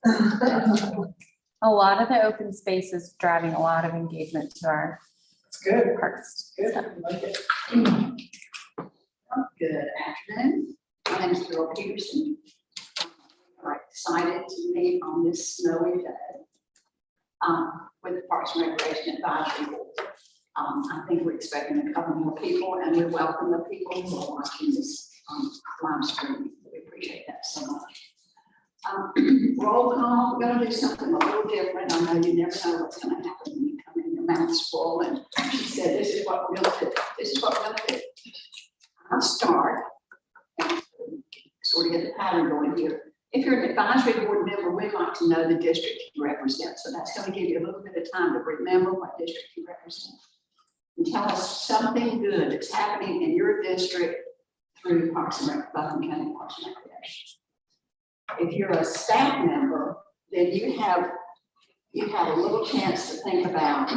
A lot of the open space is driving a lot of engagement to our It's good. parks. Good. I like it. Good afternoon. My name is Carol Peterson. I'm excited to meet on this snowy day with the Parks and Recreation Advisory Board. I think we're expecting a couple more people, and we welcome the people who are watching this live stream. We appreciate that so much. Roll call, we're going to do something a little different. I know you never know what's going to happen when you come in, your mouth's full, and she said, this is what we're going to do. This is what we're going to do. I'll start and sort of get the pattern going here. If you're an advisory board member, we'd like to know the district you represent. So that's going to give you a little bit of time to remember what district you represent. And tell us something good that's happening in your district through Parks and Buncombe County Parks and Recreation. If you're a staff member, then you have a little chance to think about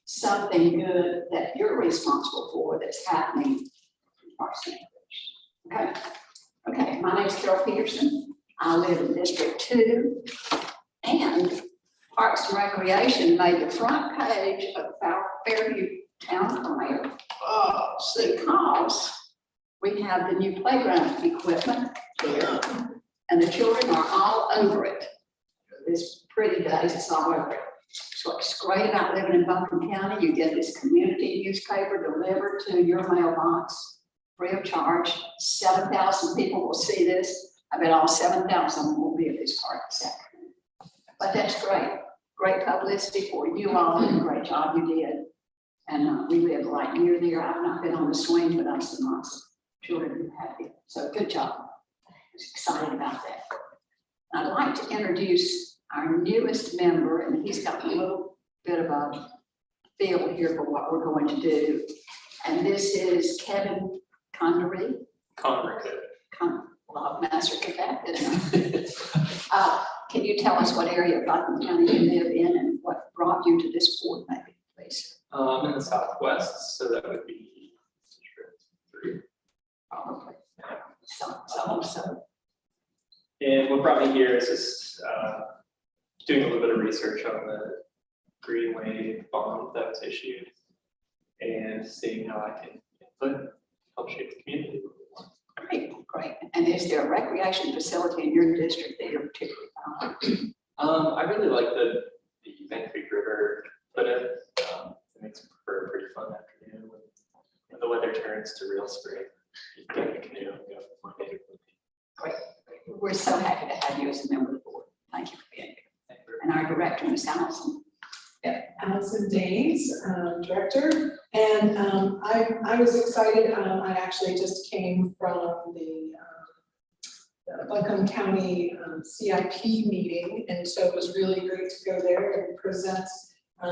something good that you're responsible for that's happening in Parks and Recreation. Okay. Okay, my name is Carol Peterson. I live in District 2, and Parks and Recreation made the front page of our Fairview Town Crier because we have the new playground equipment here, and the children are all over it. This pretty days, it's all over it. So what's great about living in Buncombe County, you get this community newspaper delivered to your mailbox free of charge. 7,000 people will see this. I bet all 7,000 will be at this park this afternoon. But that's great. Great publicity for you all, and a great job you did. And we live right near there. I've not been on the swing, but I've seen lots of children who have it. So good job. I was excited about that. I'd like to introduce our newest member, and he's got a little bit of a feel here for what we're going to do. And this is Kevin Connery. Well, I've mastered that, didn't I? Can you tell us what area of Buncombe County you live in and what brought you to this board, maybe, please? In the southwest, so that would be District 3. Probably. So. And what brought me here is just doing a little bit of research on the Greenway bond that was issued and seeing how I can help shape the community. Great. And is there a recreation facility in your district that you're particularly proud of? I really like the Van Creek River, but it makes for a pretty fun afternoon when the weather turns to real spring. You can get in a canoe and go for one day. Great. We're so happy to have you as a member of the board. Thank you for being here. And our director, Ms. Allison. Allison Danes, director, and I was excited. I actually just came from the Buncombe County CIP meeting, and so it was really great to go there and present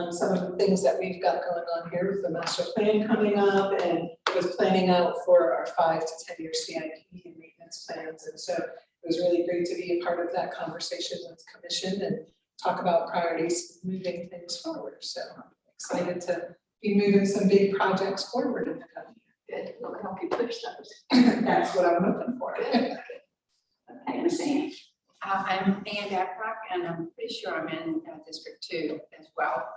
some of the things that we've got going on here with the master plan coming up, and with planning out for our 5 to 10 year CIP and maintenance plans. And so it was really great to be a part of that conversation with the commission and talk about priorities moving things forward. So I'm excited to be moving some big projects forward in the coming year. Good. We'll help you push those. That's what I'm looking for. Good. Okay, Ms. Ann. I'm Ann Adcock, and I'm pretty sure I'm in District 2 as well.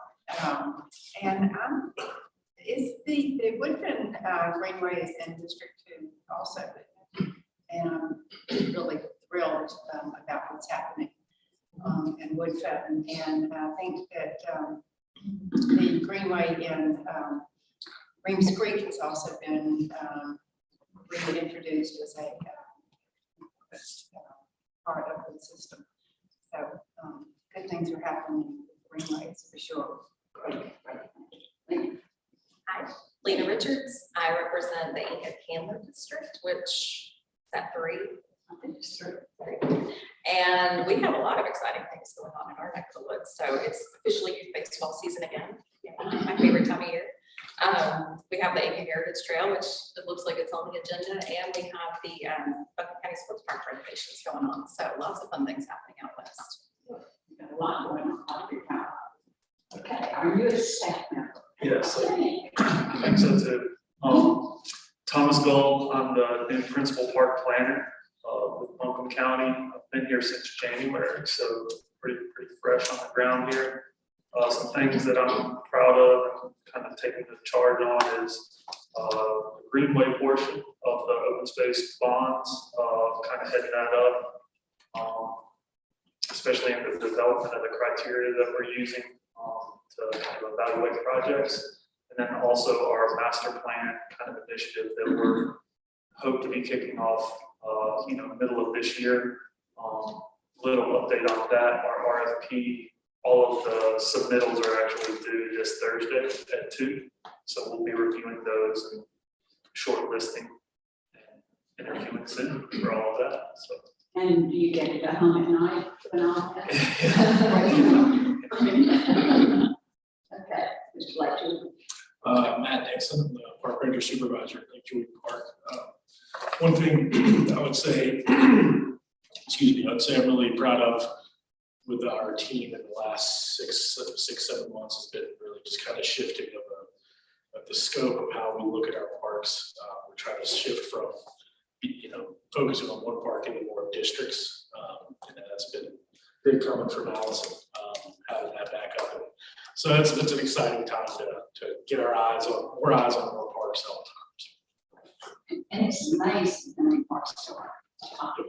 Is the Woodfin Greenway is in District 2 also, and I'm really thrilled about what's happening in Woodfin, and I think that the Greenway in Reams Creek has also been reintroduced as a part of the system. So good things are happening with Greenways for sure. Hi, Lena Richards. I represent the Inca Candler District, which is at 3. I think it's 3. And we have a lot of exciting things going on in our neck of the woods. So it's officially youth baseball season again. My favorite time of year. We have the Inca Heritage Trail, which it looks like it's on the agenda, and we have the Buncombe County Sports Park renovations going on. So lots of fun things happening out west. You've got a lot going on. Okay, are you a staff member? Yes, I think so too. Thomas Gold, I'm the new principal park planner with Buncombe County. I've been here since January, so pretty fresh on the ground here. Some things that I'm proud of and kind of taking the charge on is the greenway portion of the open space bonds, kind of heading that up. Especially in the development of the criteria that we're using to kind of evaluate projects. And then also our master plan kind of initiative that we're hope to be kicking off, middle of this year. Little update on that, our RFP, all of the submittals are actually due this Thursday at 2. So we'll be reviewing those and shortlisting and interviewing soon for all of that, so. And do you get to go home at night when all that? Okay, Mr. Lecter. Matt Dixon, I'm the Park Ranger Supervisor at Lake Julie Park. One thing I would say, I'm really proud of with our team in the last 7 months has been really just kind of shifting of the scope of how we look at our parks. We're trying to shift from, focusing on one park into more districts. And that's been big coming from Allison, having that back up. And so it's an exciting time to get more eyes on more parks all the time. And it's amazing how many parks there are.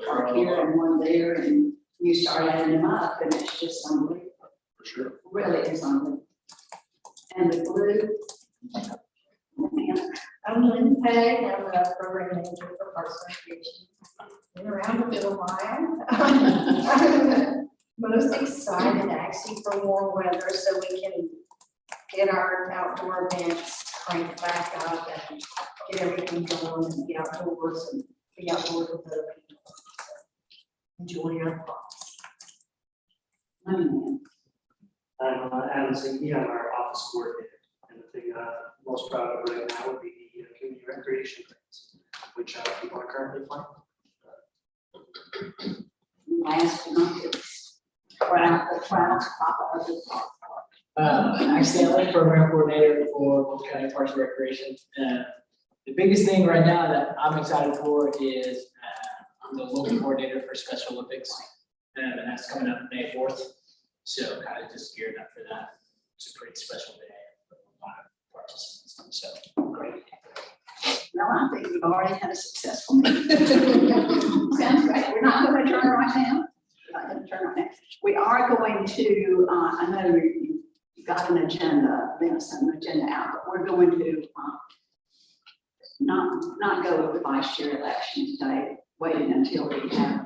Park here and one there, and you start adding them up, and it's just unbelievable. For sure. Really is unbelievable. And the blue. I'm Lynn Peg, I'm the program manager for Parks and Recreation. Been around a little while. I'm most excited actually for warm weather so we can get our outdoor events cranked back up and get everything going and be outdoors and be outdoors with other people. Enjoy our parks. Money I'm Adam Sinky, I'm our office coordinator, and the thing I'm most proud of right now would be the community recreation grants, which people are currently playing. last month, it's the clouds pop up. Actually, I'm the program coordinator for Polk County Parks and Recreation. The biggest thing right now that I'm excited for is I'm the local coordinator for Special Olympics, and that's coming up May 4th. So kind of just gearing up for that. It's a pretty special day for a lot of participants. So great. Well, I think we've already had a successful meeting. Sounds great. We're not going to turn right now. We're not going to turn right now. We are going to, I know you got an agenda, an agenda out, but we're going to not go with the vice chair election today, waiting until we have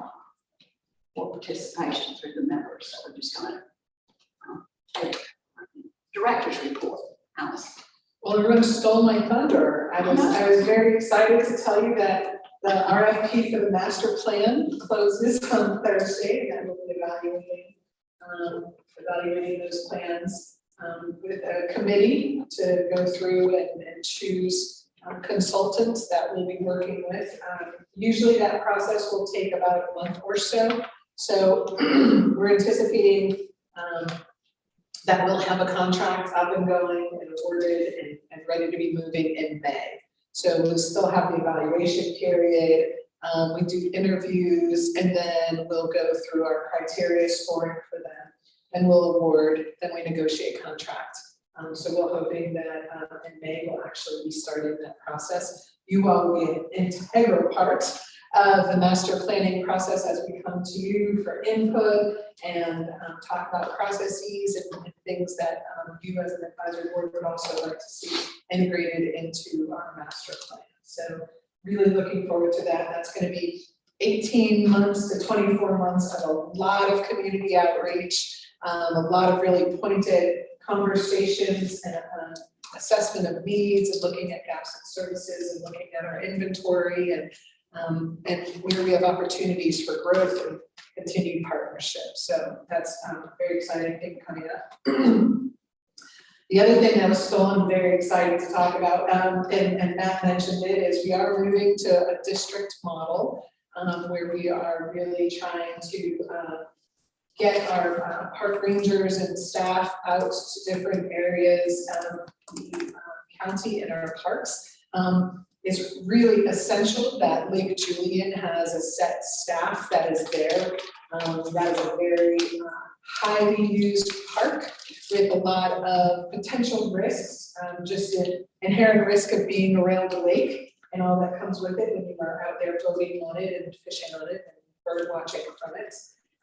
more participation through the members. So we're just going to take director's report. Alice. Well, everyone stole my thunder. I was very excited to tell you that the RFP for the master plan closes on Thursday, and I will be evaluating those plans with a committee to go through and choose consultants that we'll be working with. Usually that process will take about a month or so. So we're anticipating that we'll have a contract up and going and awarded and ready to be moving in May. So we'll still have the evaluation period. We do interviews, and then we'll go through our criteria scoring for them, and we'll award, then we negotiate contract. So we're hoping that in May we'll actually be starting that process. You all will be an integral part of the master planning process as we come to you for input and talk about processes and things that you as an advisory board would also like to see integrated into our master plan. So really looking forward to that. That's going to be 18 months to 24 months of a lot of community outreach, a lot of really pointed conversations and assessment of needs and looking at gaps in services and looking at our inventory and where we have opportunities for growth and continued partnership. So that's a very exciting thing coming up. The other thing that was stolen, very excited to talk about, and Matt mentioned it, is we are moving to a district model where we are really trying to get our park rangers and staff out to different areas of the county and our parks. It's really essential that Lake Julian has a set staff that is there. That is a very highly used park with a lot of potential risks, just the inherent risk of being around a lake and all that comes with it when you are out there boating on it and fishing on it and bird watching from it.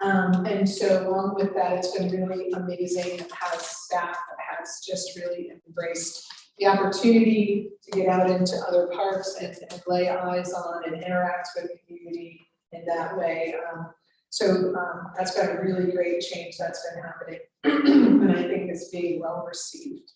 And so along with that, it's been really amazing how staff has just really embraced the opportunity to get out into other parks and lay eyes on and interact with the community in that way. So that's been a really great change that's been happening, and I think it's being well received.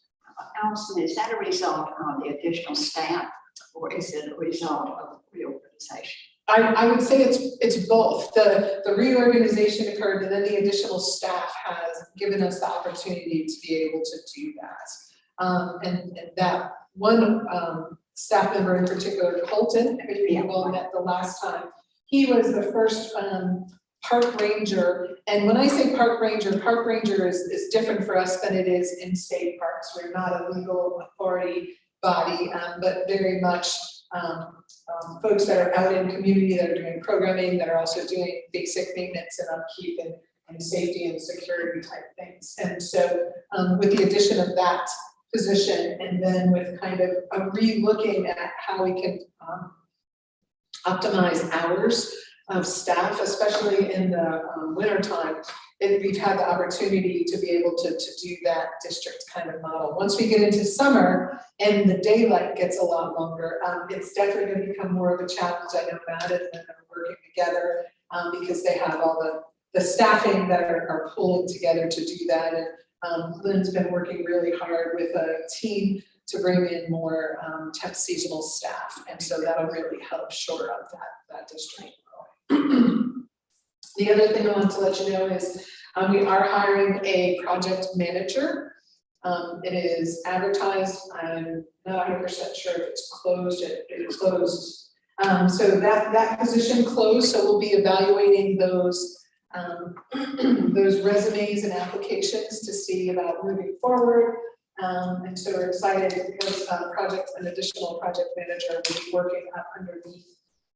Allison, is that a result of the additional staff, or is it a result of reorganization? I would say it's both. The reorganization occurred, and then the additional staff has given us the opportunity to be able to do that. And that one staff member in particular, Colton, who you all met the last time, he was the first park ranger. And when I say park ranger is different for us than it is in state parks. We're not a legal authority body, but very much folks that are out in community that are doing programming, that are also doing basic maintenance and upkeep and safety and security type things. And so with the addition of that position, and then with kind of a re-looking at how we can optimize hours of staff, especially in the winter time, we've had the opportunity to be able to do that district kind of model. Once we get into summer and the daylight gets a lot longer, it's definitely going to become more of a challenge. I know Matt and them are working together because they have all the staffing that are pulling together to do that. And Lynn's been working really hard with a team to bring in more temp seasonal staff. And so that'll really help shore up that district. The other thing I want to let you know is we are hiring a project manager. It is advertised. I'm not 100% sure if it's closed. It closed. So that position closed. So we'll be evaluating those resumes and applications to see about moving forward. And so we're excited because an additional project manager will be working up underneath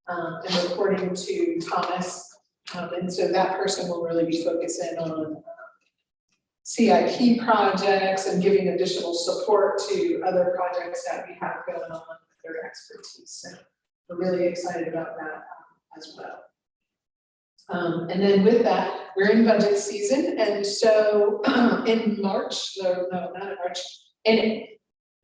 and reporting to Thomas. And so that person will really be focusing on CIP projects and giving additional support to other projects that we have going on with their expertise. So we're really excited about that as well. And then with that, we're in budget season. And so in March, no, not in March, in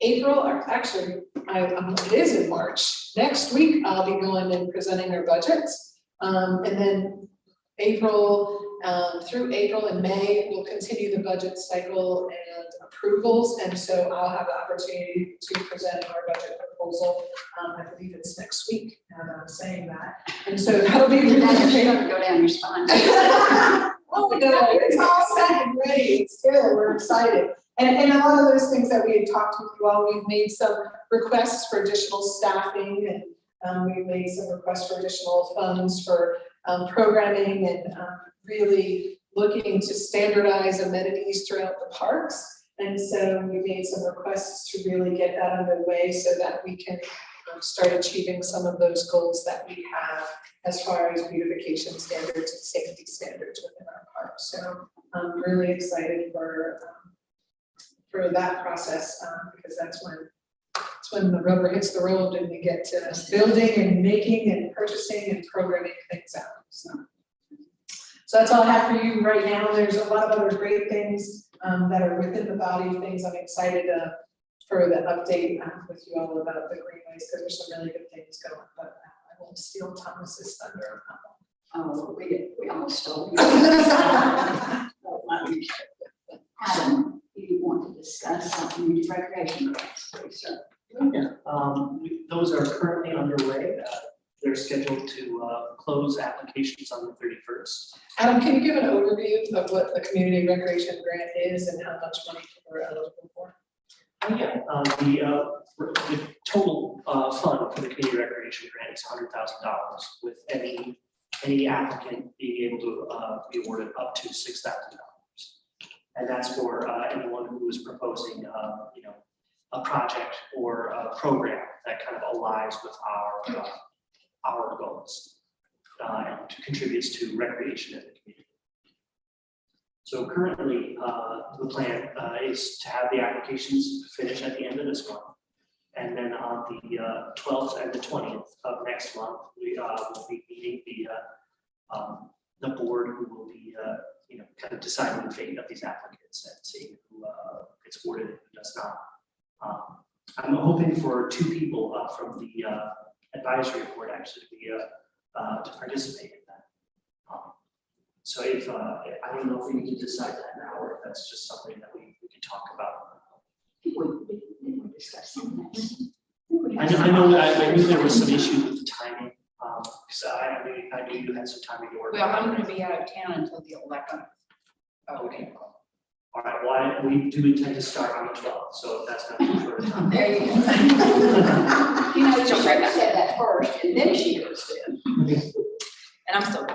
April, or actually, it is in March. Next week, I'll be going and presenting our budgets. And then April, through April and May, we'll continue the budget cycle and approvals. And so I'll have the opportunity to present our budget proposal. I believe it's next week, now that I'm saying that. And so that'll be really That'll go down your spine. Oh, no, it's all set and ready. It's good. We're excited. And a lot of those things that we had talked with you all, we've made some requests for additional staffing, and we've made some requests for additional funds for programming and really looking to standardize amenities throughout the parks. And so we made some requests to really get that underway so that we can start achieving some of those goals that we have as far as beautification standards and safety standards within our park. So I'm really excited for that process because that's when the rubber hits the road and we get to building and making and purchasing and programming things out. So that's all I have for you right now. There's a lot of other great things that are within the body of things. I'm excited for the update with you all about the greenways because there's some really good things going, but I won't steal Thomas's thunder. Oh, we all stole. Adam, you want to discuss something with recreation grants, please, sir? Those are currently underway. They're scheduled to close applications on the 31st. Adam, can you give an overview of what the community recreation grant is and how much money we're eligible for? The total fund for the community recreation grant is $100,000, with any applicant being able to be awarded up to $6,000. And that's for anyone who is proposing, a project or a program that kind of aligns with our goals and contributes to recreation in the community. So currently, the plan is to have the applications finished at the end of this month. And then on the 12th and the 20th of next month, we will be meeting the board who will be, kind of deciding the fate of these applicants and seeing who gets awarded and who does not. I'm hoping for 2 people from the advisory board actually to participate in that. So if, I don't know if we need to decide that now, or if that's just something that we can talk about. We discussing this. I knew there was some issues with the timing, because I knew you had some timing to work. Well, I'm gonna be out of town until the 11th. Okay. All right, well, we do intend to start on the 12th, so if that's not too short a time. There you go. You know, she said that first, and then she goes in. And I'm still,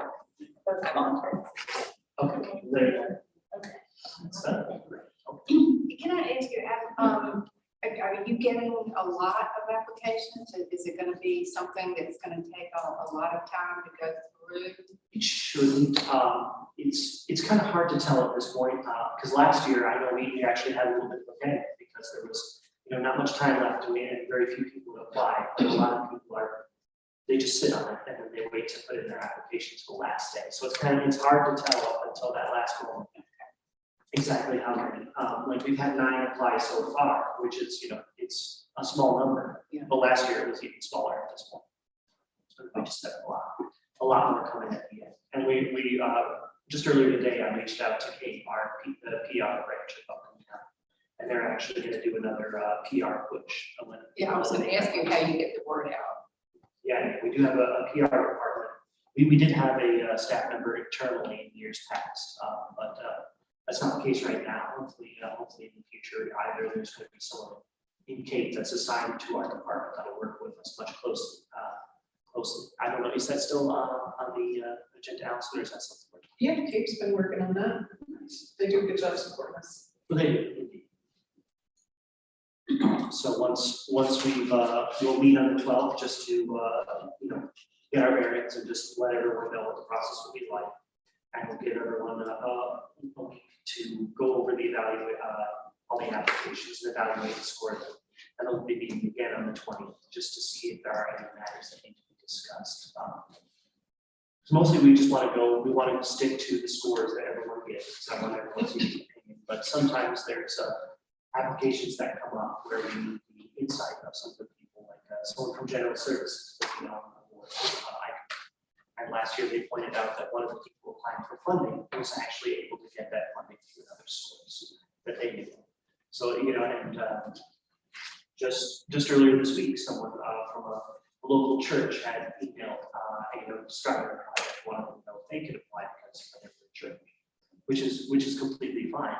I volunteer. Okay, there you go. Okay. That's that. Can I ask you, are you getting a lot of applications? Is it gonna be something that's gonna take a lot of time to go through? It shouldn't, it's kind of hard to tell at this point, because last year, I know we actually had a little bit of a panic because there was, not much time left to wait and very few people to apply. But a lot of people they just sit on it and then they wait to put in their applications the last day. So it's hard to tell up until that last moment exactly how many. Like we've had 9 apply so far, which is, it's a small number. Yeah. But last year it was even smaller at this point. So we just had a lot more coming at the end. And we just earlier today, I reached out to Kate, the PR branch of Buckingham County, and they're actually going to do another PR push. Yeah, I was gonna ask you how you get the word out. Yeah, we do have a PR department. We did have a staff member internally in years past, but that's not the case right now. Hopefully in the future, either there's going to be someone in Kate that's assigned to our department that'll work with us much closely. I don't know, is that still on the agenda, Allison, or is that something? Yeah, Kate's been working on that. They do a good job supporting us. Well, they do. So once we'll meet on the 12th just to, get our variants and just let everyone know what the process will be like. And we'll give everyone a week to go over all the applications and evaluate the score. And we'll be meeting again on the 20th just to see if there are any matters that need to be discussed. So mostly we just want to stick to the scores that everyone gets. So I want everyone's opinion, but sometimes there's applications that come up where we need the insight of some of the people, like someone from General Services looking on the board. And last year they pointed out that one of the people applying for funding was actually able to get that funding through another source that they knew. So, and just earlier this week, someone from a local church had emailed, starting a project, wanted to know if they could apply because of their church, which is completely fine.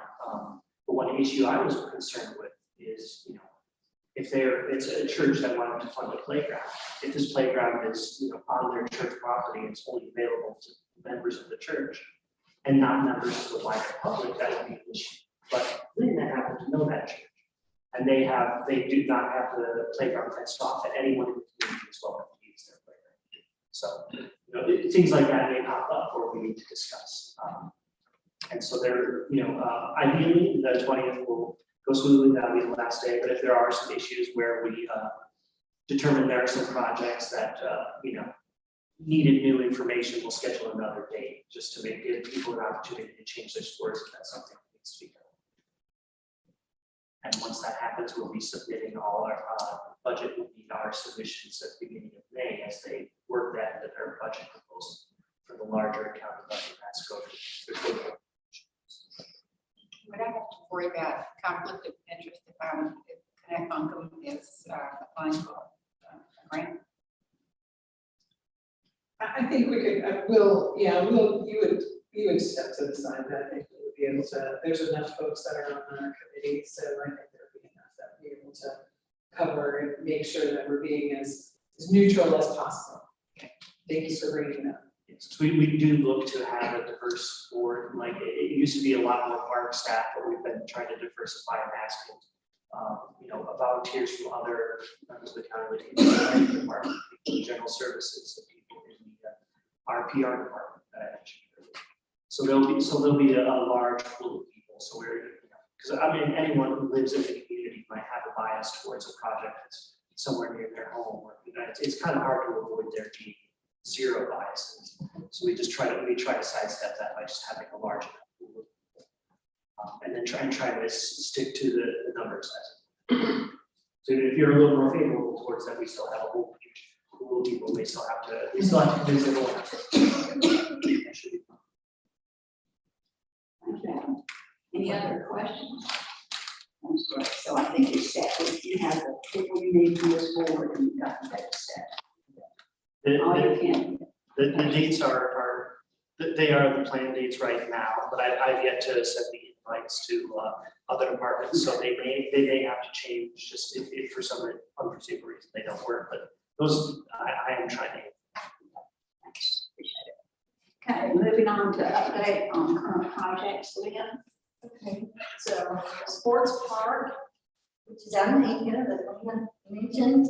But one issue I was concerned with is, if it's a church that wanted to fund a playground, if this playground is, on their church property, and it's only available to members of the church and not members of the wider public, that would be an issue. But Linda happened to know that church, and they do not have the playground fenced off, and anyone in the community is welcome to use their playground. So, things like that may pop up or we need to discuss. And so there, ideally, the 20th will go smoothly, that'll be the last day, but if there are some issues where we determine there are some projects that, needed new information, we'll schedule another date just to give people an opportunity to change their scores if that's something that needs to be done. And once that happens, we'll be submitting all our budget, will be our submissions at the beginning of May as they work that into their budget proposal for the larger county budget that's going to. Would I have to worry about conflict of interest if Connect Buncombe is applying for a grant? I think we could, you would step to the side, I think we would be able to, there's enough folks that are on our committee, so I think there would be enough that we'd be able to cover and make sure that we're being as neutral as possible. Okay. Thank you for bringing that up. So we do look to have a diverse board. Like it used to be a lot more park staff, but we've been trying to diversify and asking, volunteers from other members of the county, department, people in general services, and people in the our PR department that I mentioned earlier. So there'll be a large pool of people, so because I mean, anyone who lives in the community might have a bias towards a project that's somewhere near their home, or, it's kind of hard to avoid there being zero biases. So we try to sidestep that by just having a large enough pool of people. And then try to stick to the number size. So if you're a little more favorable towards that, we still have a whole pool of people, we still have to convince everyone. That should be fun. Okay. Any other questions? I'm sorry. So I think it's set, you have the people you need from this board and you've got the date set. All you can. The dates are they are the planned dates right now, but I've yet to send the invites to other departments, so they may have to change just if for some unforeseen reason they don't work, but those I am trying to. Thanks, appreciate it. Okay, moving on to update on current projects, Leah. Okay, so Sports Park, which is out in Aiken, that Lena mentioned,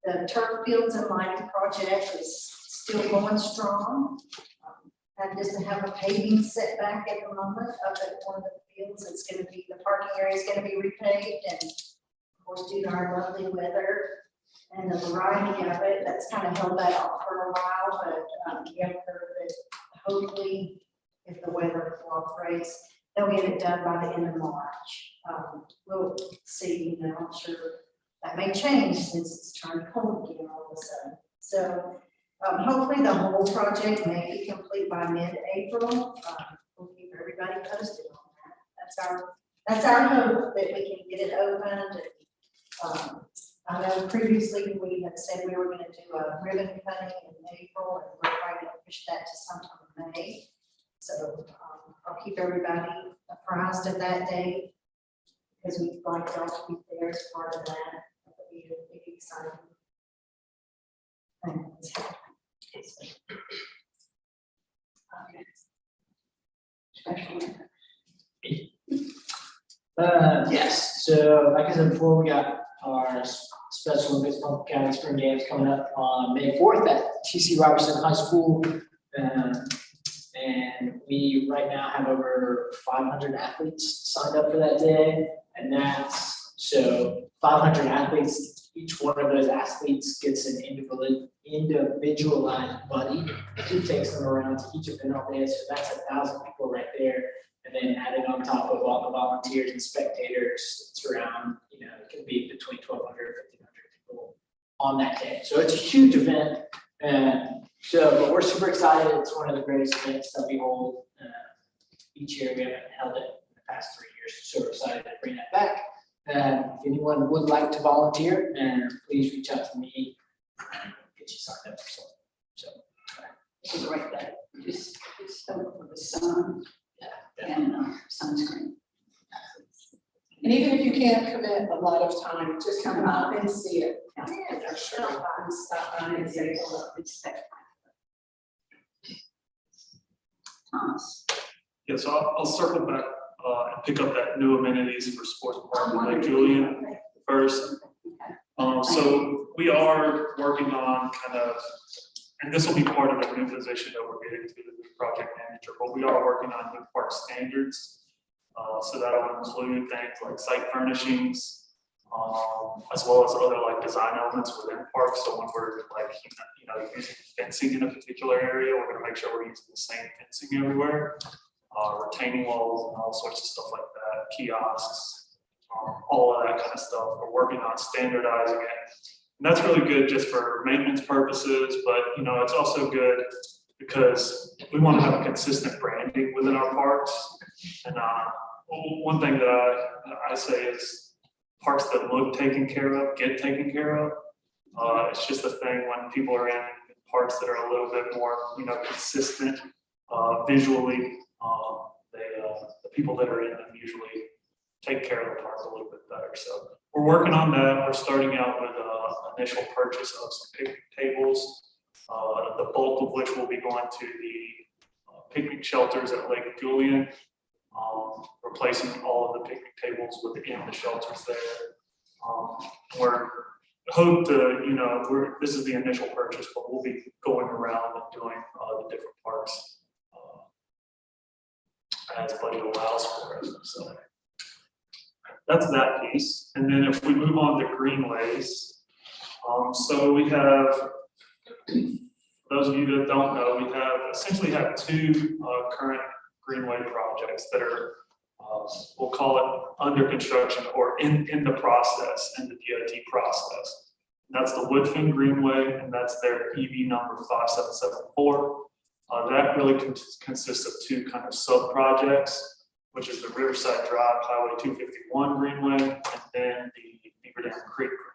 the turf fields and lighting project is still going strong. And just to have a paving setback at the moment up at one of the fields, it's gonna be, the parking area is gonna be repaved, and of course, due to our lovely weather and the variety of it, that's kind of held that off for a while, but we have heard that hopefully, if the weather cooperates, they'll get it done by the end of March. We'll see, I'm sure that may change since it's turned cold again all of a sudden. So hopefully the whole project may be complete by mid-April. We'll keep everybody posted on that. That's our hope, that we can get it opened. And, I know previously we had said we were going to do a ribbon cutting in April, and we're probably going to push that to sometime in May. So I'll keep everybody apprised of that date, because we'd like y'all to be there as part of that. It'll be a big exciting thing. Yes, so like I said before, we got our Special Olympics Pumpkin County Spring Games coming up on May 4th at TC Robertson High School. And we right now have over 500 athletes signed up for that day. And that's, so 500 athletes, each one of those athletes gets an individualized buddy who takes them around to each event all day. So that's 1,000 people right there. And then added on top of all the volunteers and spectators, it's around, it can be between 1,200 and 1,500 people on that day. So it's a huge event. But we're super excited. It's one of the greatest events that we hold each year. We haven't held it in the past 3 years, so we're excited to bring that back. If anyone would like to volunteer, please reach out to me. Get you signed up for something. So It's a great day. Just hope for the sun and sunscreen. And even if you can't commit a lot of time, just come out and see it. Yeah, Stop by and say hello. It's spectacular. Thomas. Yeah, so I'll circle back and pick up that new amenities for Sports Park with Lake Julian first. So we are working on and this will be part of a new position that we're getting to the new project manager, but we are working on new park standards. So that'll include things like site furnishings, as well as other like design elements within parks. So when we're like, using fencing in a particular area, we're gonna make sure we're using the same fencing everywhere. Retaining walls and all sorts of stuff like that, kiosks, all of that kind of stuff. We're working on standardizing it. And that's really good just for maintenance purposes, but it's also good because we want to have a consistent branding within our parks. And one thing that I say is parks that look taken care of, get taken care of. It's just a thing when people are in parks that are a little bit more, consistent visually. The people that are in them usually take care of the park a little bit better. So we're working on that. We're starting out with initial purchase of some picnic tables, the bulk of which will be going to the picnic shelters at Lake Julian, replacing all of the picnic tables within the shelters there. We're hope to, this is the initial purchase, but we'll be going around and doing the different parks as budget allows for it, so. That's that piece, and then if we move on to greenways, so we have, those of you that don't know, we have essentially have two current greenway projects that are, we'll call it under construction or in the process, in the DOT process. And that's the Woodfin Greenway, and that's their EV number 5774. That really consists of two kind of sub-projects, which is the Riverside Drive Highway 251 Greenway, and then the Beaver Dam Creek Greenway.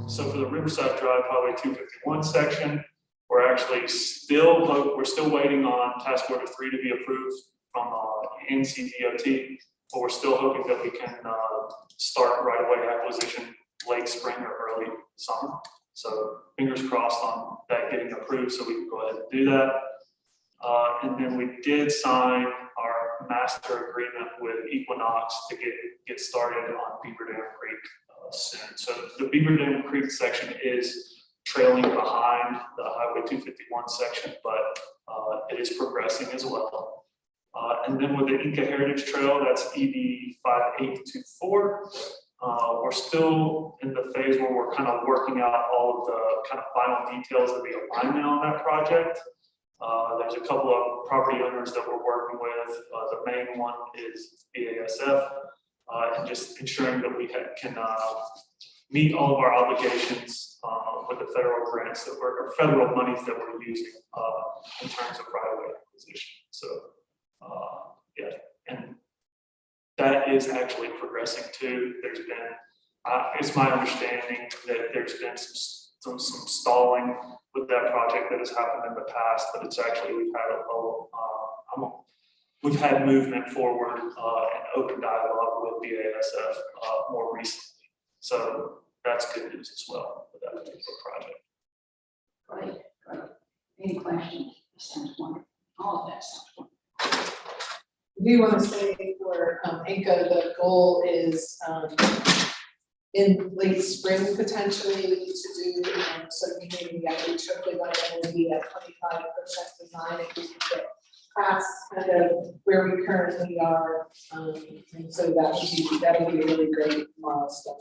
So for the Riverside Drive Highway 251 section, we're still waiting on task order 3 to be approved from NCDOT, but we're still hoping that we can start right away acquisition late spring or early summer. So fingers crossed on that getting approved so we can go ahead and do that. And then we did sign our master agreement with Equinox to get started on Beaver Dam Creek soon. So the Beaver Dam Creek section is trailing behind the Highway 251 section, but it is progressing as well. And then with the Inca Heritage Trail, that's ED 5824. We're still in the phase where we're kind of working out all of the kind of final details of the alignment on that project. There's a couple of property owners that we're working with. The main one is BASF, and just ensuring that we can meet all of our obligations with the federal grants that or federal monies that we're using in terms of right-of-way acquisition. So, yeah, and that is actually progressing too. There's been, it's my understanding that there's been some stalling with that project that has happened in the past, but it's actually, we've had movement forward and open dialogue with BASF more recently. So that's good news as well with that particular project. Great, great. Any questions? That sounds wonderful. All of that sounds wonderful. I do want to say for Inca, the goal is in late spring potentially to do some community outreach, hopefully by then we'll be at 25% design if we can get past kind of where we currently are. And so that would be a really great milestone.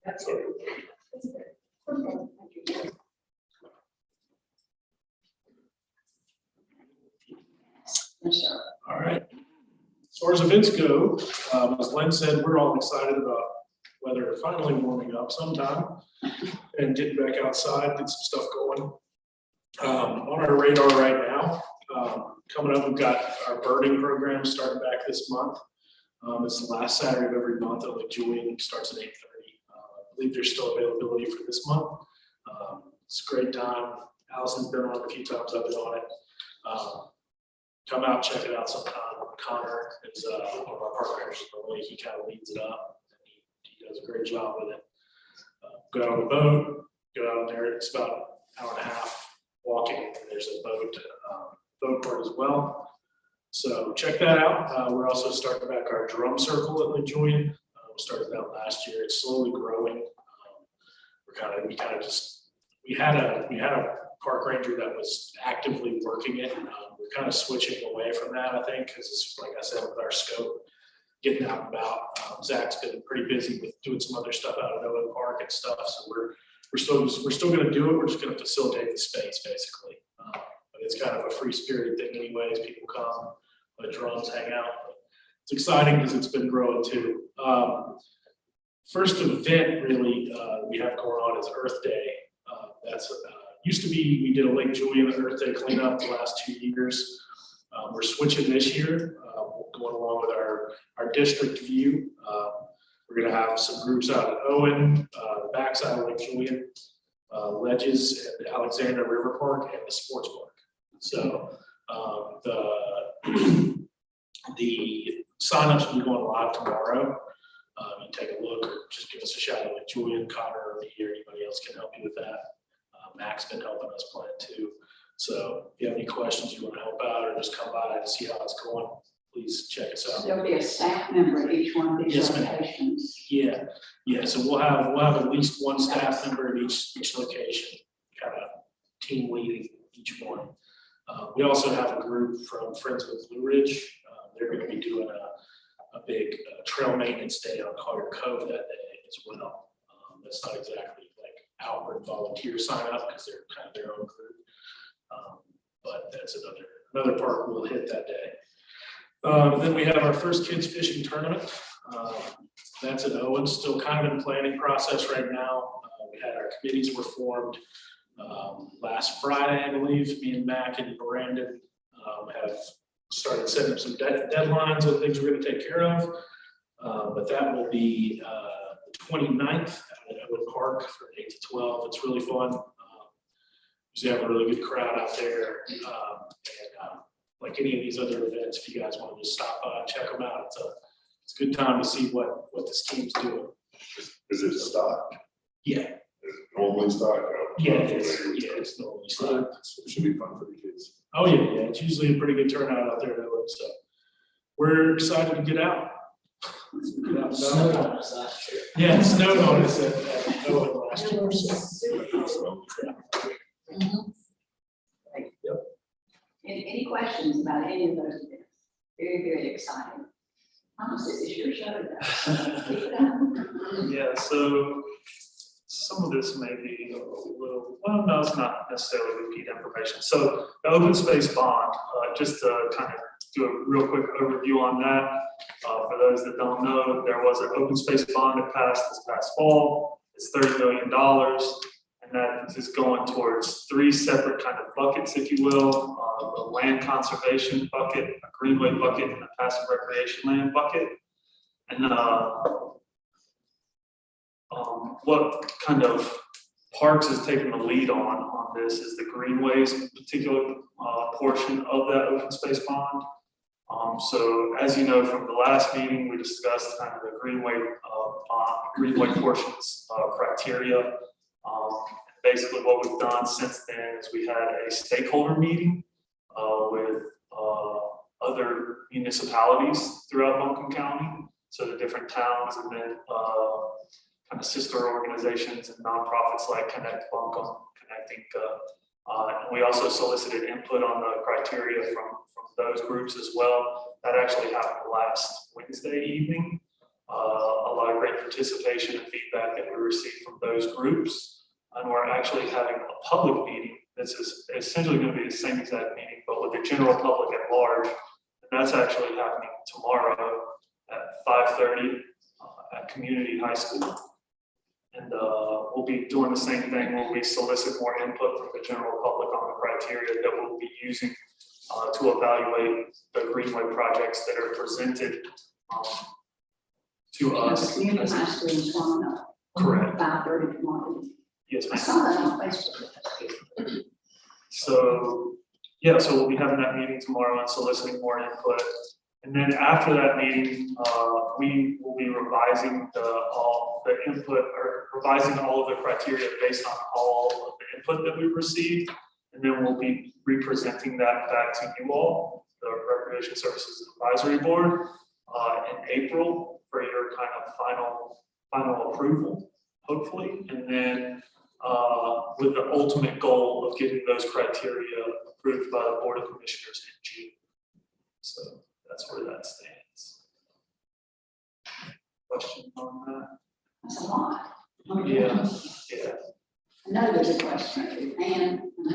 That's it. Yes, sir. All right. As far as events go, as Len said, we're all excited about weather finally warming up sometime and getting back outside, get some stuff going. On our radar right now, coming up, we've got our birding program starting back this month. It's the last Saturday of every month at Lake Julian, starts at 8:30. I believe there's still availability for this month. It's a great time. Allison's been on it a few times, I've been on it. Come out, check it out sometime. Connor is one of our partners. Normally he kind of leads it up. And he does a great job with it. Go out on the boat, go out there. It's about an hour and a half walking. And there's a boat part as well. So check that out. We're also starting back our drum circle at Lake Julian. We started that last year. It's slowly growing. We had a park ranger that was actively working it. We're kind of switching away from that, I think, because it's like I said, with our scope, getting out and about. Zach's been pretty busy with doing some other stuff out of Noah Park and stuff. So we're still going to do it. We're just going to facilitate the space basically. But it's kind of a free spirited thing anyways. People come, let drums hang out. It's exciting because it's been growing too. First event really we have going on is Earth Day. That's used to be, we did a Lake Julian Earth Day cleanup the last 2 years. We're switching this year, going along with our district view. We're gonna have some groups out at Owen, the backside of Lake Julian, Ledges at the Alexander River Park and the sports park. So the signups will be going live tomorrow. You take a look or just give us a shout out like Julian, Connor, or me, or anybody else can help you with that. Mac's been helping us plan too. So if you have any questions you want to help out or just come by and see how it's going, please check us out. There'll be a staff member at each one of these Yes, ma'am. locations. Yeah. So we'll have at least one staff member at each location, kind of team leading We also have a group from Friends of the Blue Ridge. They're going to be doing a big trail maintenance day on Collier Cove that day as well. That's not exactly like outward volunteer sign up because they're kind of their own group. But that's another park we'll hit that day. Then we have our first kids fishing tournament. That's at Owens, still kind of in planning process right now. We had our committees were formed last Friday, I believe. Me and Mac and Brandon have started setting up some deadlines of things we're going to take care of. But that will be the 29th at Owen Park from 8 to 12. It's really fun. Usually have a really good crowd out there. Like any of these other events, if you guys want to just stop by and check them out, it's a good time to see what this team's doing. Is it stocked? Yeah. Is it normally stocked? Yeah, it's normally stocked. It should be fun for the kids. Oh, yeah, it's usually a pretty good turnout out there, so we're excited to get out. Get out and Snowed about. on us last year. Yeah, it snowed on us at Owen last year, so. Any questions about any of those events? Very, very exciting. Thomas, this is your show though. Keep it up. Yeah, so some of this may be a little, well, no, it's not necessarily repeat information. So the open space bond, just to kind of do a real quick overview on that. For those that don't know, there was an open space bond that passed this past fall. It's $30 million. And that is going towards 3 separate kind of buckets, if you will. The land conservation bucket, a greenway bucket, and a passive recreation land bucket. And what kind of Parks is taking the lead on this is the greenways particular portion of that open space bond. So as you know from the last meeting, we discussed kind of the greenway portions criteria. Basically what we've done since then is we had a stakeholder meeting with other municipalities throughout Buncombe County. So the different towns and then kind of sister organizations and nonprofits like Connect Buncombe, Connecting. And we also solicited input on the criteria from those groups as well. That actually happened last Wednesday evening. A lot of great participation and feedback that we received from those groups. And we're actually having a public meeting. This is essentially going to be the same exact meeting, but with the general public at large. And that's actually happening tomorrow at 5:30 at Community High School. And we'll be doing the same thing where we solicit more input from the general public on the criteria that we'll be using to evaluate the greenway projects that are presented to us. Community high school in Swanville. Correct. 5:30 tomorrow. Yes, I ma'am. saw that on Facebook. So, yeah, so we'll be having that meeting tomorrow and soliciting more input. And then after that meeting, we will be revising all the input or revising all of the criteria based on all of the input that we've received. And then we'll be representing that back to you all, the Recreation Services Advisory Board, in April for your kind of final approval, hopefully. And then with the ultimate goal of getting those criteria approved by the Board of Commissioners in June. So that's where that stands. Question on that? That's a lot. Yeah. I know there's a question, and No,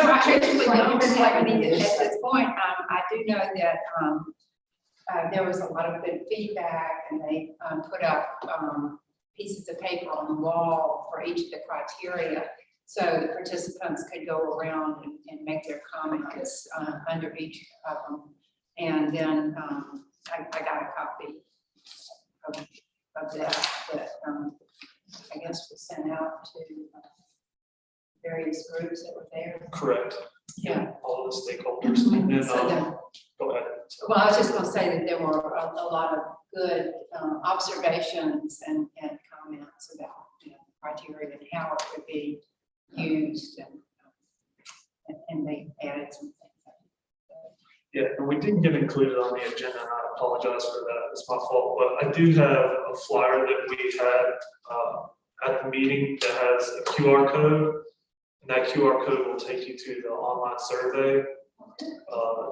I actually don't have any at this point. I do know that there was a lot of good feedback and they put up pieces of paper on the wall for each of the criteria. So the participants could go around and make their comments under each of them. And then I got a copy of that I guess was sent out to various groups that were there. Correct. Yeah. All of the stakeholders. And then, So then- go ahead. Well, I was just gonna say that there were a lot of good observations and comments about criteria and how it could be used and they added some things. Yeah, and we didn't get included on the agenda, and I apologize for that, it's my fault, but I do have a flyer that we had at the meeting that has a QR code And that QR code will take you to the online survey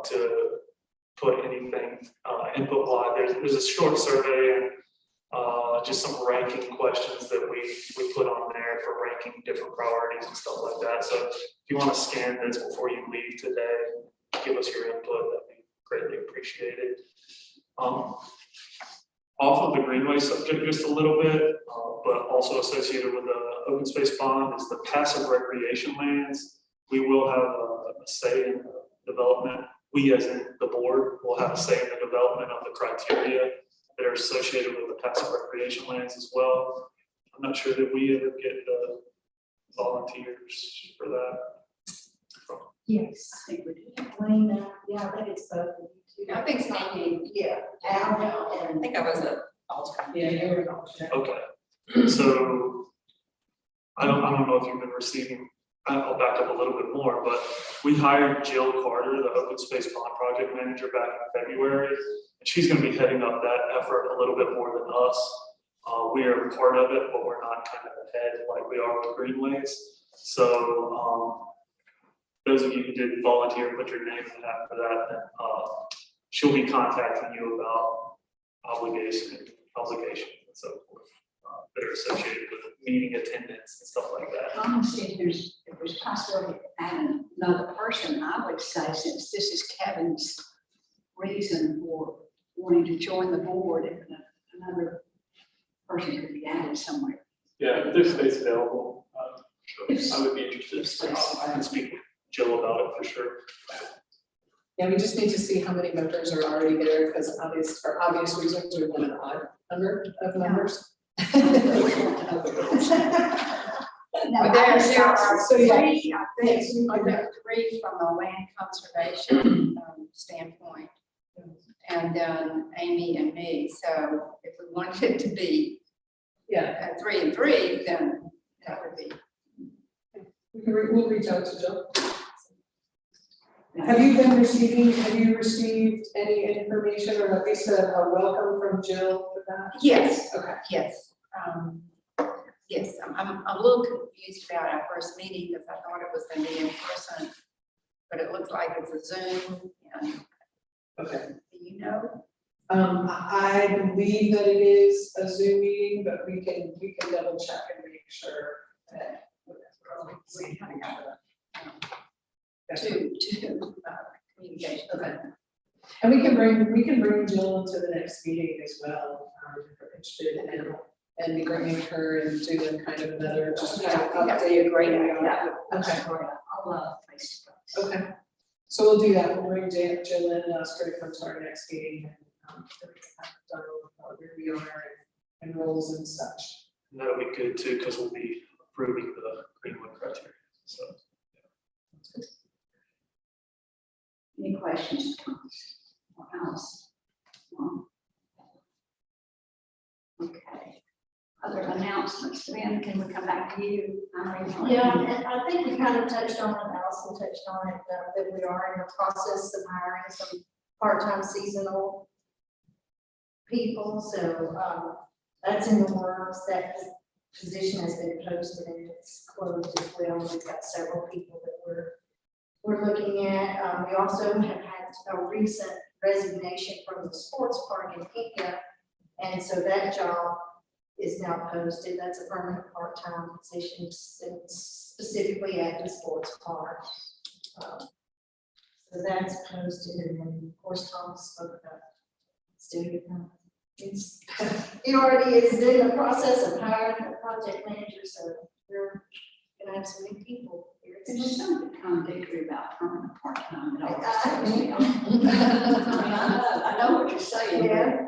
to put anything input wise. There's a short survey and just some ranking questions that we put on there for ranking different priorities and stuff like that. So if you want to scan this before you leave today, give us your input, that'd be greatly appreciated. Off of the Greenway subject just a little bit, but also associated with the open space bond is the passive recreation lands. We will have a say in the development. We, as in the board, will have a say in the development of the criteria that are associated with the passive recreation lands as well. I'm not sure that we ever get volunteers for that. Yes. I think we did. Wayne, yeah, I think it's both of you two. I think it's Amy. Yeah, Al I and. think I was an alternate. Yeah, you're an alternate. Okay, so I don't know if you've been receiving, I'll back up a little bit more, but we hired Jill Carter, the open space bond project manager, back in February. And she's gonna be heading up that effort a little bit more than us. We are part of it, but we're not kind of ahead like we are with Greenways. So those of you who did volunteer, put your name in after that, then she'll be contacting you about obligations and so forth that are associated with meeting attendance and stuff like that. Honestly, if there's possibility of adding another person, I would say, since this is Kevin's reason for wanting to join the board, if another person could be added somewhere. Yeah, if there's space available, I would be interested. I can speak with Jill about it for sure. Yeah, we just need to see how many members are already there, because for obvious reasons, we want an odd number of members. No, But there I are So, yeah. three, I think, there are three from the land conservation standpoint. And then Amy and me, so if we wanted it to be Yeah, 3 and 3, then that would be. we'll reach out to Jill. Have you received any information or at least a welcome from Jill for that? Yes, Okay. yes. Yes, I'm a little confused about our first meeting because I thought it was going to be in person, but it looks like it's a Zoom. And Okay. do you know? I believe that it is a Zoom meeting, but we can double check and make sure that. We kind of got two communication. Okay. And we can bring Jill into the next meeting as well, if we're interested in, and bringing her and doing kind of another, just kind of update. a great idea. idea. Okay. I'll love face to face. Okay, so we'll do that, we'll bring Jill in, ask her to come to our next meeting, and, so we can kind of done where we are and roles and such. And that'll be good too, because we'll be approving the Greenwood criteria, so. Any questions, comments, or else? No? Okay. Other announcements, Ben, can we come back to you? Yeah, and I think we kind of touched on it, Allison touched on it, that we are in the process of hiring some part-time seasonal people, so, that's in the works, that position has been posted and it's closed as well. We've got several people that we're looking at. We also have had a recent resignation from the sports park in Inca, and so that job is now posted. That's a permanent part-time position specifically at the sports park. So that's posted, and then of course Tom spoke about student. He already is in the process of hiring a project manager, so we're gonna have some new people here. There's just something contradictory about permanent part-time. It always I- throws me off. I know what you're saying. Yeah.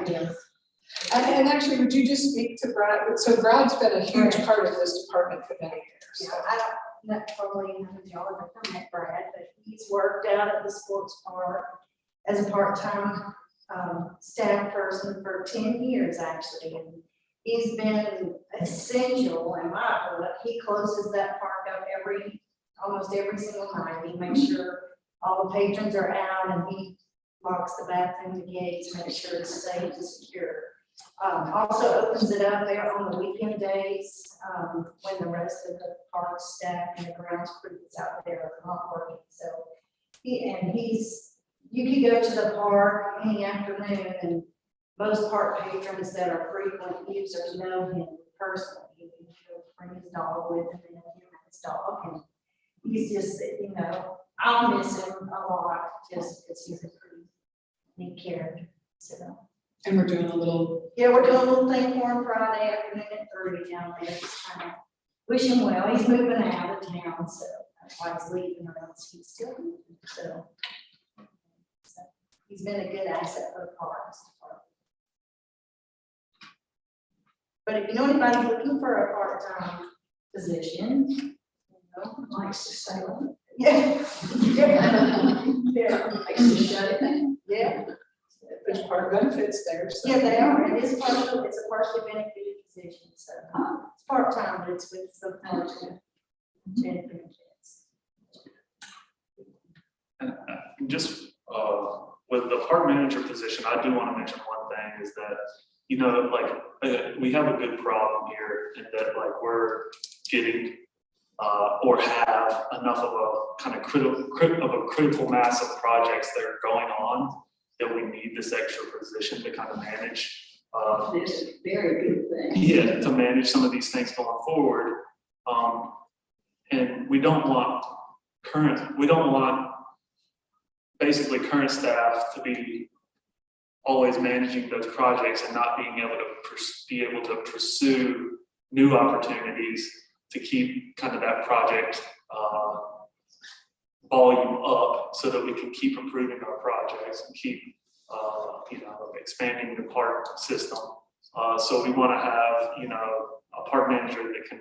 Yeah. And actually, would you just speak to Brad? So Brad's been a huge part of this department for many years. Yeah, I don't, not probably none of y'all have ever met Brad, but he's worked out at the sports park as a part-time staff person for 10 years, actually. And he's been essential in my book. He closes that park up almost every single night. He makes sure all the patrons are out, and he locks the bathroom, the gates, makes sure it's safe and secure. Also opens it up there on the weekend days, when the rest of the park staff and the grounds crew is out there are not working, so. You can go to the park any afternoon, and most park patrons that are frequent users know him personally. He'll bring his dog with him, and he'll have his dog, and he's just, I'll miss him a lot, just because he's a pretty neat character, so. And we're doing a little, Yeah, we're doing a little thing for him Friday afternoon at 3 down there, just kind of wish him well. He's moving out of town, so that's why he's leaving, or else he's still moving, so he's been a good asset for the parks. But if you know anybody looking for a part-time position, Likes to stay on. yeah. Yeah. Likes to shut it down. Yeah. there's part benefits there, so. Yeah, they are. It is partial, it's a partially benefited position, so it's part-time, but it's with some partial benefits. And just, with the park manager position, I do want to mention one thing is that, we have a good problem here in that we're getting, or have enough of a kind of critical mass of projects that are going on that we need this extra position to kind of manage. This is a very good thing. Yeah, to manage some of these things going forward. And we don't want basically current staff to be always managing those projects and not being able to pursue new opportunities to keep kind of that project volume up so that we can keep improving our projects and keep expanding the park system. So we want to have a park manager that can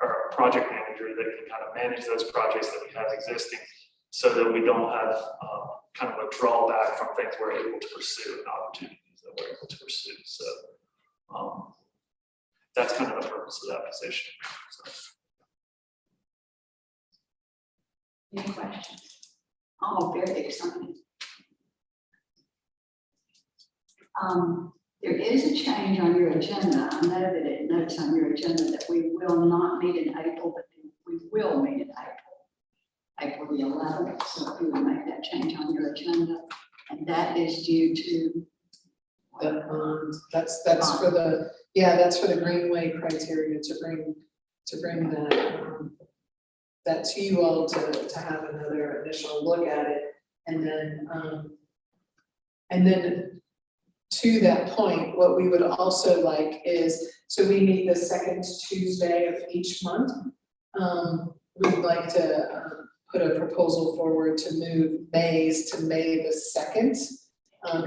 or a project manager that can kind of manage those projects that we have existing, so that we don't have kind of a drawback from things we're able to pursue and opportunities that we're able to pursue. So that's kind of the purpose of that position. So. Any questions? Oh, very exciting. There is a change on your agenda. I know that it notes on your agenda that we will not meet in April, but we will meet in April the 11th. So if you would make that change on your agenda, and that is due to That's for the, that's for the Greenway criteria to bring that to you all to have another initial look at it. And then to that point, what we would also like is, so we meet the second Tuesday of each month. We'd like to put a proposal forward to move May's to May the 2nd.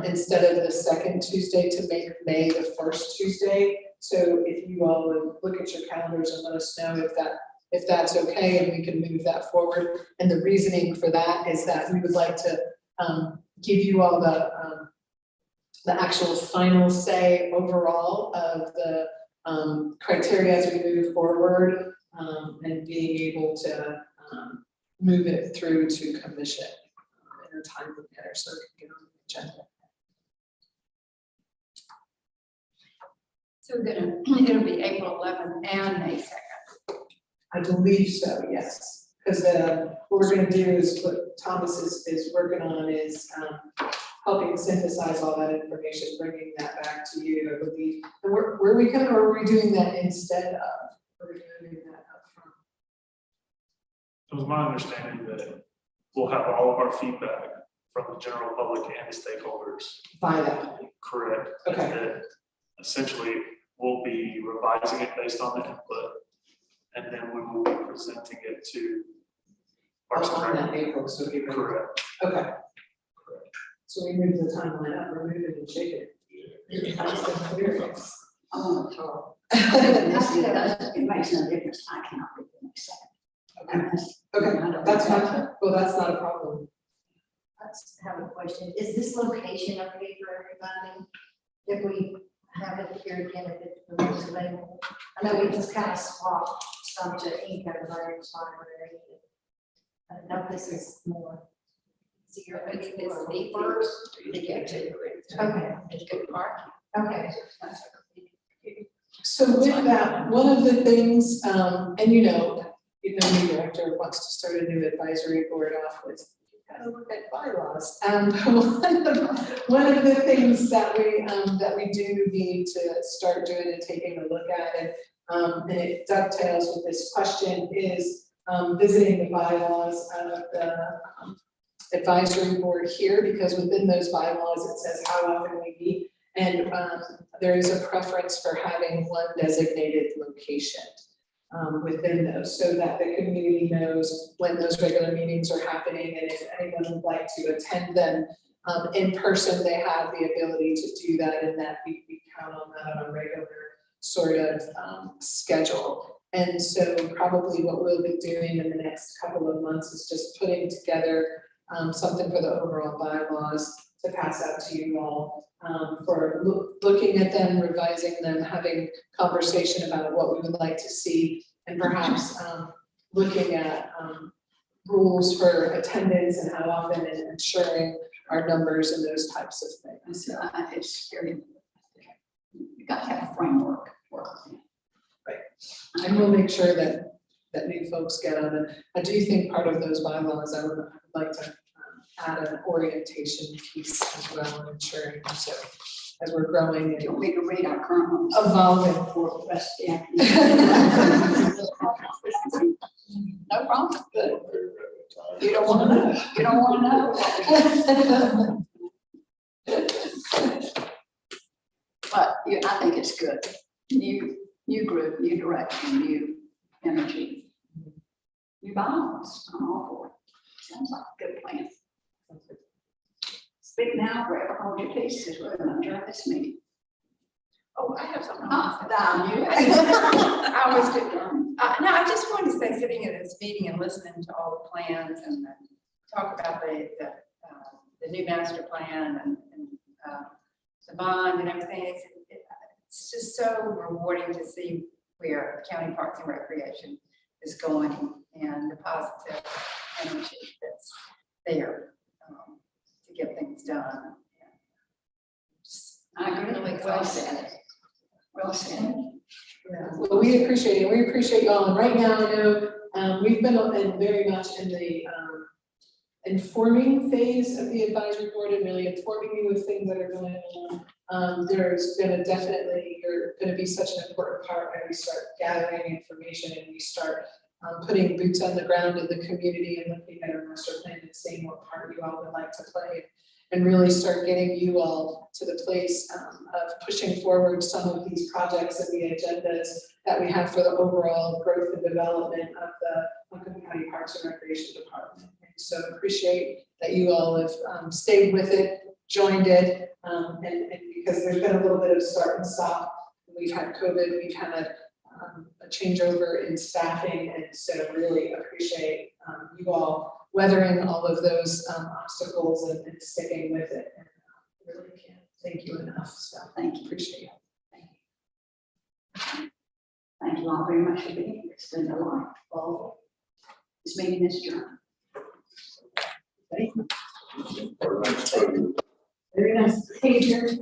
Instead of the second Tuesday, to make May the first Tuesday. So if you all would look at your calendars and let us know if that's okay, and we can move that forward. And the reasoning for that is that we would like to give you all the actual final say overall of the criteria as we move forward, and being able to move it through to commission in a timely manner so it can get on the agenda. So it'll be April 11th and May 2nd. I believe so, yes. Because what we're gonna do is what Thomas is working on is helping synthesize all that information, bringing that back to you, I believe. And were we gonna, or are we doing that instead of? Or are we doing that up front? It was my understanding that we'll have all of our feedback from the general public and the stakeholders. By that point. Correct. Okay. And then essentially, we'll be revising it based on the input, and then we will be presenting it to. Parks and On Rec. that April, so we. Correct. Okay. So we move the timeline up, remove it and shake it. Fast and furious. Oh, sorry. It makes no difference. I cannot read the next second. Okay, that's fine. Well, that's not a problem. I have a question. Is this location okay for everybody? If we have it here again, if it's the most available? I know we just kind of swapped some to ink over there, library. I don't know if this is more. So you're It's thinking the first? first to get to. Okay. It's good parking. Okay. So with that, one of the things, and the new director wants to start a new advisory board off with, gotta look at bylaws. One of the things that we do need to start doing and taking a look at, and it dovetails with this question, is visiting the bylaws of the advisory board here, because within those bylaws, it says how often we meet. And there is a preference for having one designated location within those, so that the community knows when those regular meetings are happening, and if anyone would like to attend them in person, they have the ability to do that, and that we count on that on a regular sort of schedule. And so probably what we'll be doing in the next couple of months is just putting together something for the overall bylaws to pass out to you all, for looking at them, revising them, having conversation about what we would like to see, and perhaps looking at rules for attendance and how often, and ensuring our numbers and those types of things. So, It's very, you got to have a framework work. and we'll make sure that new folks get on it. I do think part of those bylaws, I would like to add an orientation piece as well, and ensuring, so as we're growing Do you and want me to read our current ones? evolving. For the rest of the afternoon? No problem. You don't want to know. You don't want to know. But I think it's good. New group, new direction, new energy. New balance. I'm all for it. Sounds like a good plan. Speak now, forever hold your peace, because we're going to adjourn this meeting. Oh, I have something. Down you. I always do. Adjourn. No, I just wanted to say, sitting in this meeting and listening to all the plans and talk about the new master plan and the bond and everything, it's just so rewarding to see where County Parks and Recreation is going, and the positive energy that's there to get things done. I agree. Really Well excited. said. Well said. Yeah, well, we appreciate it. We appreciate y'all. And right now, I know we've been very much in the informing phase of the advisory board, and really informing you of things that are going on. There's gonna definitely, you're gonna be such an important part when we start gathering information and we start putting boots on the ground in the community and looking at our master plan and seeing what part you all would like to play, and really start getting you all to the place of pushing forward some of these projects and the agendas that we have for the overall growth and development of the Montgomery County Parks and Recreation Department. And so appreciate that you all have stayed with it, joined it, and because there's been a little bit of start and stop. We've had COVID, we've had a changeover in staffing, and so really appreciate you all weathering all of those obstacles and sticking with it. And really can't thank you enough. So Thank you. appreciate it. Thank you all very much for being here. It's been a delight. Well, this meeting is adjourned. Thank you. Or next time. Very nice. Hey, Jerry,